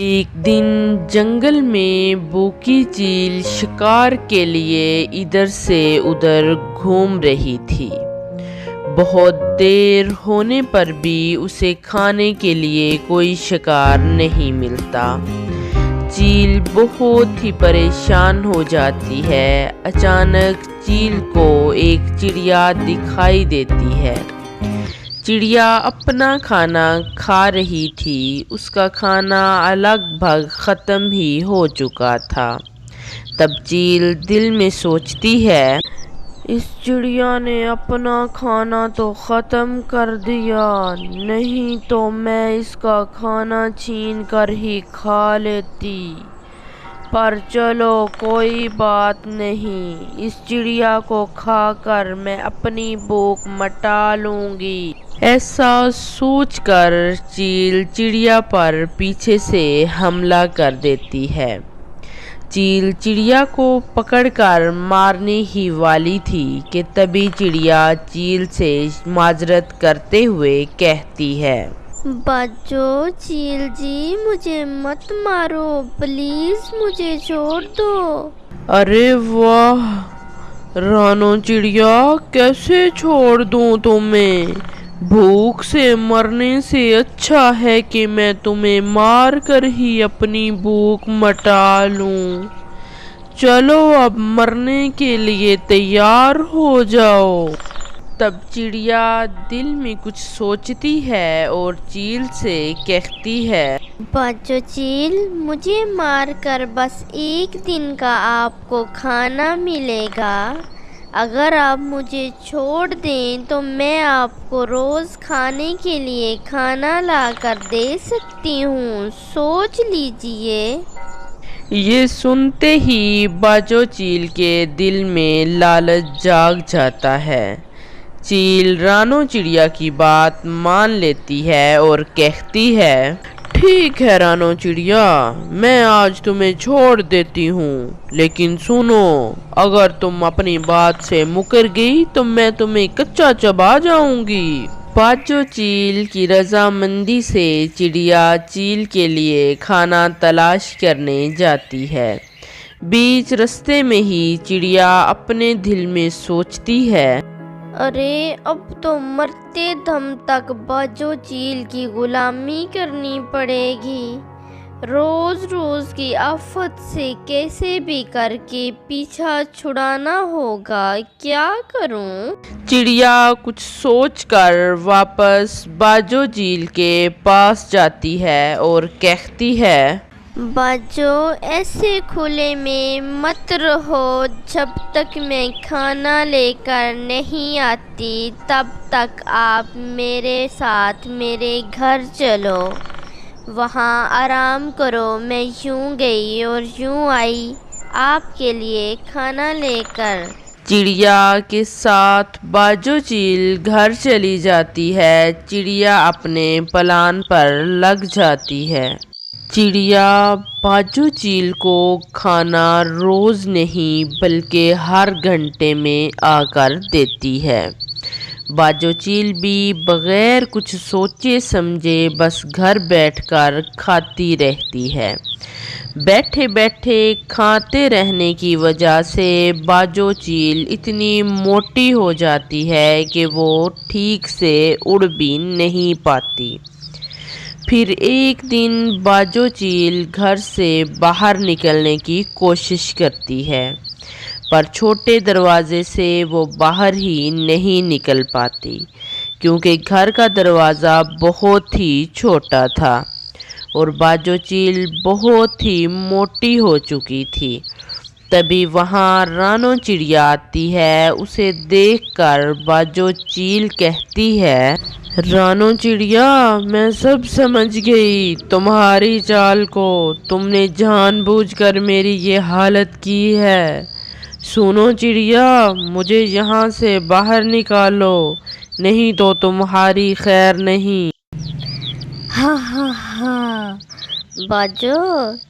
एक दिन जंगल में बोकी चील शिकार के लिए इधर से उधर घूम रही थी। बहुत देर होने पर भी उसे खाने के लिए कोई शिकार नहीं मिलता। चील बहुत ही परेशान हो जाती है। अचानक चील को एक चिड़िया दिखाई देती है। चिड़िया अपना खाना खा रही थी। उसका खाना लगभग ख़त्म ही हो चुका था। तब चील दिल में सोचती है, इस चिड़िया ने अपना खाना तो ख़त्म कर दिया, नहीं तो मैं इसका खाना छीन कर ही खा लेती। पर चलो कोई बात नहीं, इस चिड़िया को खाकर मैं अपनी भूख मिटा लूँगी। ऐसा सोचकर चील चिड़िया पर पीछे से हमला कर देती है। चील चिड़िया को पकड़कर मारने ही वाली थी कि तभी चिड़िया चील से माजरत करते हुए कहती है, बच्चों चील जी मुझे मत मारो, प्लीज मुझे छोड़ दो। अरे वाह रानो चिड़िया, कैसे छोड़ दूं तुम्हें? भूख से मरने से अच्छा है कि मैं तुम्हें मार कर ही अपनी भूख मिटा लूं। चलो अब मरने के लिए तैयार हो जाओ। तब चिड़िया दिल में कुछ सोचती है और चील से कहती है, बच्चों चील मुझे मार कर बस एक दिन का आपको खाना मिलेगा। अगर आप मुझे छोड़ दें तो मैं आपको रोज़ खाने के लिए खाना ला कर दे सकती हूँ, सोच लीजिए। ये सुनते ही बाजो चील के दिल में लालच जाग जाता है। चील रानो चिड़िया की बात मान लेती है और कहती है, ठीक है रानो चिड़िया, मैं आज तुम्हें छोड़ देती हूँ, लेकिन सुनो, अगर तुम अपनी बात से मुकर गई तो मैं तुम्हें कच्चा चबा जाऊंगी। बाजो चील की रजामंदी से चिड़िया चील के लिए खाना तलाश करने जाती है। बीच रास्ते में ही चिड़िया अपने दिल में सोचती है, अरे अब तो मरते दम तक बाजो चील की गुलामी करनी पड़ेगी। रोज रोज की आफत से कैसे भी करके पीछा छुड़ाना होगा, क्या करूं? चिड़िया कुछ सोचकर वापस बाजो चील के पास जाती है और कहती है, बाजो ऐसे खुले में मत रहो, जब तक मैं खाना लेकर नहीं आती तब तक आप मेरे साथ मेरे घर चलो, वहाँ आराम करो। मैं यूं गई और यूं आई आपके लिए खाना लेकर। चिड़िया के साथ बाजो चील घर चली जाती है। चिड़िया अपने प्लान पर लग जाती है। चिड़िया बाजो चील को खाना रोज नहीं बल्कि हर घंटे में आकर देती है। बाजो चील भी बगैर कुछ सोचे समझे बस घर बैठकर खाती रहती है। बैठे बैठे खाते रहने की वजह से बाजो चील इतनी मोटी हो जाती है कि वो ठीक से उड़ भी नहीं पाती। फिर एक दिन बाजो चील घर से बाहर निकलने की कोशिश करती है, पर छोटे दरवाजे से वो बाहर ही नहीं निकल पाती, क्योंकि घर का दरवाज़ा बहुत ही छोटा था और बाजो चील बहुत ही मोटी हो चुकी थी। तभी वहाँ रानो चिड़िया आती है। उसे देखकर बाजो चील कहती है, रानो चिड़िया, मैं सब समझ गई तुम्हारी चाल को। तुमने जानबूझकर मेरी ये हालत की है। सुनो चिड़िया, मुझे यहाँ से बाहर निकालो, नहीं तो तुम्हारी खैर नहीं। हा हा हा, बाजो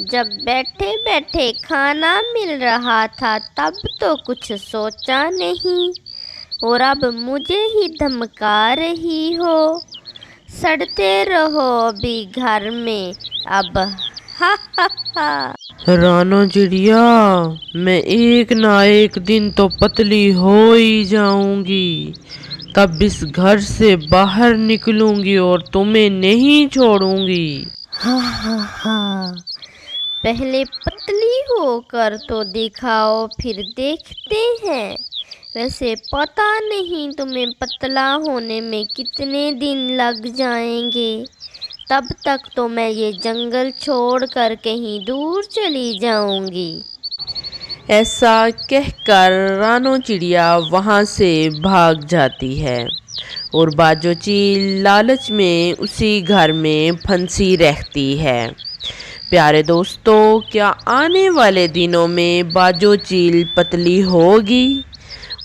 जब बैठे बैठे खाना मिल रहा था तब तो कुछ सोचा नहीं, और अब मुझे ही धमका रही हो। सड़ते रहो अभी घर में, अब हा हा हा। रानो चिड़िया, मैं एक ना एक दिन तो पतली हो ही जाऊंगी। तब इस घर से बाहर निकलूंगी और तुम्हें नहीं छोड़ूंगी। हा हा हा। पहले पतली होकर तो दिखाओ, फिर देखते हैं। वैसे पता नहीं तुम्हें पतला होने में कितने दिन लग जाएंगे। तब तक तो मैं ये जंगल छोड़कर कहीं दूर चली जाऊंगी। ऐसा कहकर रानो चिड़िया वहां से भाग जाती है और बाजो चील लालच में उसी घर में फंसी रहती है। प्यारे दोस्तों, क्या आने वाले दिनों में बाजो चील पतली होगी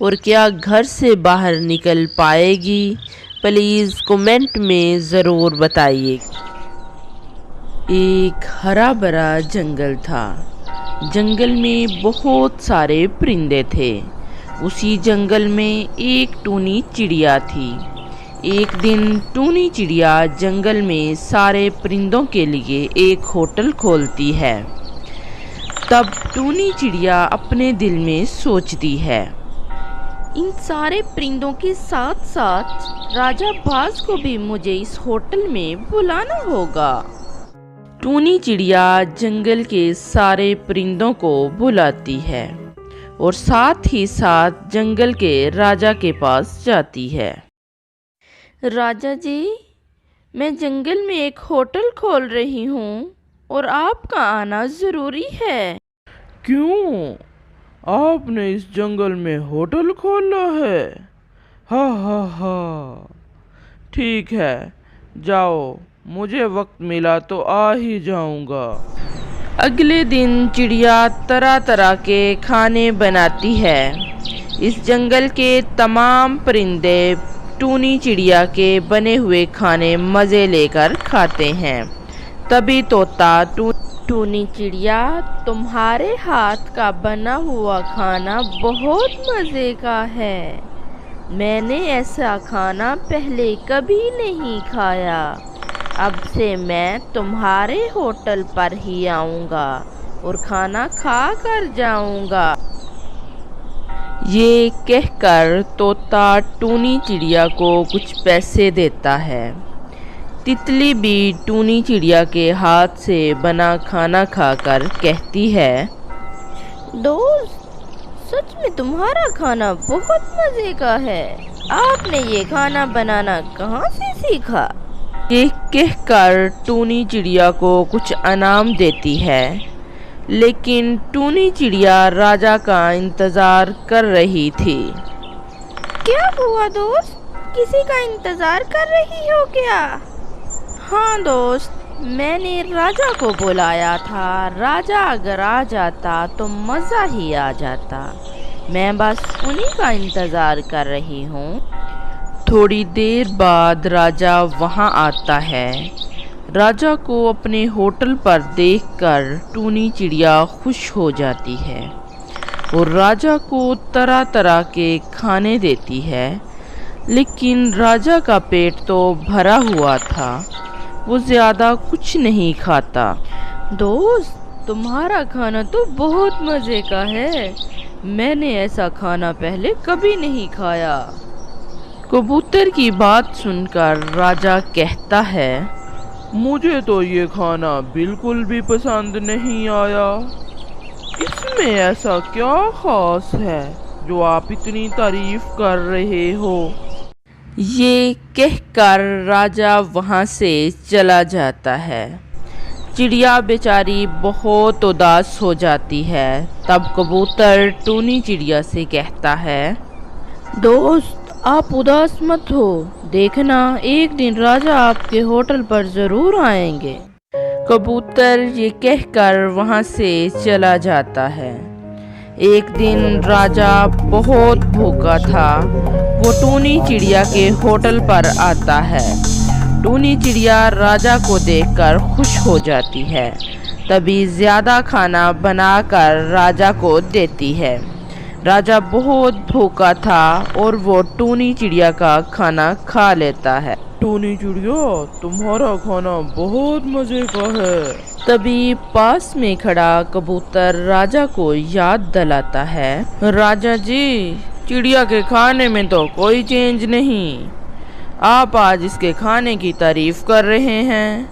और क्या घर से बाहर निकल पाएगी? प्लीज़ कमेंट में ज़रूर बताइए। एक हरा भरा जंगल था। जंगल में बहुत सारे परिंदे थे। उसी जंगल में एक टूनी चिड़िया थी। एक दिन टूनी चिड़िया जंगल में सारे परिंदों के लिए एक होटल खोलती है। तब टूनी चिड़िया अपने दिल में सोचती है, इन सारे परिंदों के साथ साथ राजा बाज को भी मुझे इस होटल में बुलाना होगा। टूनी चिड़िया जंगल के सारे परिंदों को बुलाती है और साथ ही साथ जंगल के राजा के पास जाती है। राजा जी, मैं जंगल में एक होटल खोल रही हूँ और आपका आना ज़रूरी है। क्यों? आपने इस जंगल में होटल खोला है? हा हा हा। ठीक है, जाओ, मुझे वक्त मिला तो आ ही जाऊंगा। अगले दिन चिड़िया तरह तरह के खाने बनाती है। इस जंगल के तमाम परिंदे टूनी चिड़िया के बने हुए खाने मज़े लेकर खाते हैं। तभी तोता टूनी चिड़िया, तुम्हारे हाथ का बना हुआ खाना बहुत मज़े का है। मैंने ऐसा खाना पहले कभी नहीं खाया। अब से मैं तुम्हारे होटल पर ही आऊँगा और खाना खा कर जाऊँगा। ये कहकर तोता टूनी चिड़िया को कुछ पैसे देता है। तितली भी टूनी चिड़िया के हाथ से बना खाना खाकर कहती है, दोस्त, सच में तुम्हारा खाना बहुत मज़े का है। आपने ये खाना बनाना कहाँ से सीखा? ये कहकर टूनी चिड़िया को कुछ इनाम देती है। लेकिन टूनी चिड़िया राजा का इंतज़ार कर रही थी। क्या हुआ दोस्त, किसी का इंतज़ार कर रही हो क्या? हाँ दोस्त, मैंने राजा को बुलाया था। राजा अगर आ जाता तो मज़ा ही आ जाता। मैं बस उन्हीं का इंतज़ार कर रही हूँ। थोड़ी देर बाद राजा वहाँ आता है। राजा को अपने होटल पर देखकर टूनी चिड़िया खुश हो जाती है और राजा को तरह तरह के खाने देती है। लेकिन राजा का पेट तो भरा हुआ था, वो ज़्यादा कुछ नहीं खाता। दोस्त, तुम्हारा खाना तो बहुत मज़े का है। मैंने ऐसा खाना पहले कभी नहीं खाया। कबूतर की बात सुनकर राजा कहता है, मुझे तो ये खाना बिल्कुल भी पसंद नहीं आया। इसमें ऐसा क्या खास है जो आप इतनी तारीफ कर रहे हो? ये कहकर राजा वहाँ से चला जाता है। चिड़िया बेचारी बहुत उदास हो जाती है। तब कबूतर टूनी चिड़िया से कहता है, दोस्त, आप उदास मत हो। देखना, एक दिन राजा आपके होटल पर ज़रूर आएंगे। कबूतर ये कहकर वहाँ से चला जाता है। एक दिन राजा बहुत भूखा था। वो टूनी चिड़िया के होटल पर आता है। टूनी चिड़िया राजा को देखकर खुश हो जाती है। तभी ज़्यादा खाना बनाकर राजा को देती है। राजा बहुत भूखा था और वो टूनी चिड़िया का खाना खा लेता है। टूनी चिड़िया, तुम्हारा खाना बहुत मज़े का है। तभी पास में खड़ा कबूतर राजा को याद दिलाता है। राजा जी, चिड़िया के खाने में तो कोई चेंज नहीं। आप आज इसके खाने की तारीफ कर रहे हैं।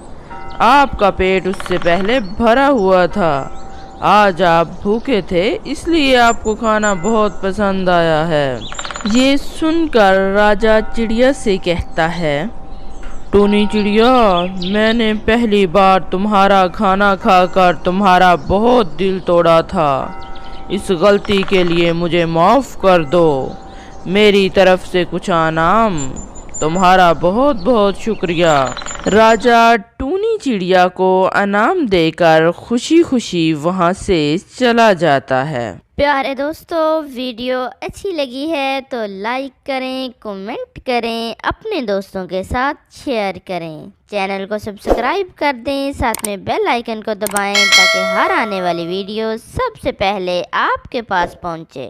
आपका पेट उससे पहले भरा हुआ था। आज आप भूखे थे, इसलिए आपको खाना बहुत पसंद आया है। ये सुनकर राजा चिड़िया से कहता है, टूनी चिड़िया, मैंने पहली बार तुम्हारा खाना खाकर तुम्हारा बहुत दिल तोड़ा था। इस गलती के लिए मुझे माफ़ कर दो। मेरी तरफ से कुछ इनाम। तुम्हारा बहुत बहुत शुक्रिया। राजा टूनी चिड़िया को इनाम देकर खुशी खुशी वहाँ से चला जाता है। प्यारे दोस्तों, वीडियो अच्छी लगी है तो लाइक करें, कमेंट करें, अपने दोस्तों के साथ शेयर करें। चैनल को सब्सक्राइब कर दें, साथ में बेल आइकन को दबाएं ताकि हर आने वाली वीडियो सबसे पहले आपके पास पहुंचे।